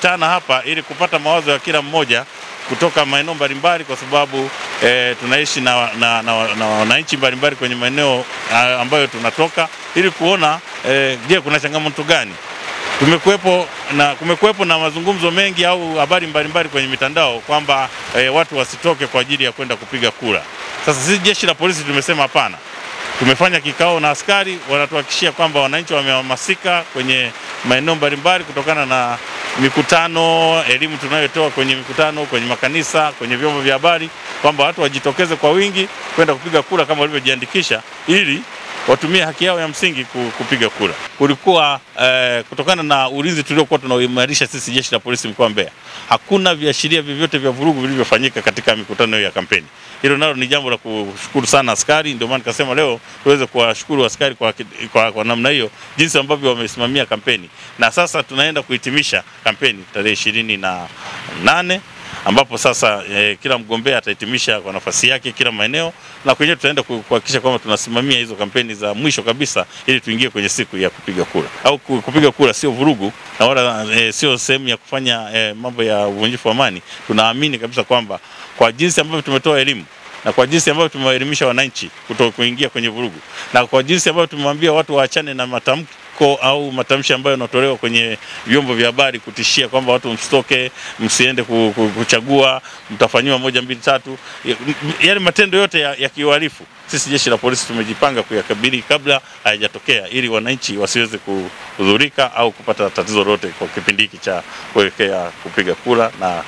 tumekutana hapa ili kupata mawazo ya kila mmoja kutoka maeneo mbalimbali, kwa sababu tunaishi na wananchi mbalimbali kwenye maeneo ambayo tunatoka, ili kuona je, kuna changamoto gani. Kumekuwepo na mazungumzo mengi au habari mbalimbali kwenye mitandao kwamba watu wasitoke kwa ajili ya kwenda kupiga kura. Sasa sisi jeshi la polisi tumesema hapana. Tumefanya kikao na askari, wanatuhakikishia kwamba wananchi wamehamasika kwenye maeneo mbalimbali kutokana na mikutano, elimu tunayotoa kwenye mikutano, kwenye makanisa, kwenye vyombo vya habari, kwamba watu wajitokeze kwa wingi kwenda kupiga kura kama walivyojiandikisha, ili watumie haki yao ya msingi kupiga kura. Kulikuwa kutokana na ulinzi tuliokuwa tunaimarisha sisi jeshi la polisi mkoa wa Mbeya, hakuna viashiria vyovyote vya vurugu vilivyofanyika katika mikutano hiyo ya kampeni. Hilo nalo ni jambo la kushukuru sana askari, ndio maana nikasema leo tuweze kuwashukuru askari kwa namna hiyo, jinsi ambavyo wamesimamia kampeni. Na sasa tunaenda kuhitimisha kampeni tarehe 28, ambapo sasa kila mgombea atahitimisha kwa nafasi yake kila maeneo, na kwenyewe tutaenda kuhakikisha kwamba tunasimamia hizo kampeni za mwisho kabisa, ili tuingie kwenye siku ya kupiga kura. Au kupiga kura sio vurugu na wala sio sehemu ya kufanya mambo ya uvunjifu wa amani. Tunaamini kabisa kwamba kwa jinsi ambavyo tumetoa elimu na kwa jinsi ambavyo tumewaelimisha wananchi kutokuingia kwenye vurugu, na kwa jinsi ambavyo tumemwambia watu waachane na matamko au matamshi ambayo yanatolewa kwenye vyombo vya habari kutishia kwamba watu msitoke, msiende kuchagua, mtafanywa 1 2 3, yale matendo yote ya kiuhalifu, sisi jeshi la polisi tumejipanga kuyakabili kabla hayajatokea, ili wananchi wasiweze kudhurika au kupata tatizo lolote kwa kipindi hiki cha kuelekea kupiga kura. Na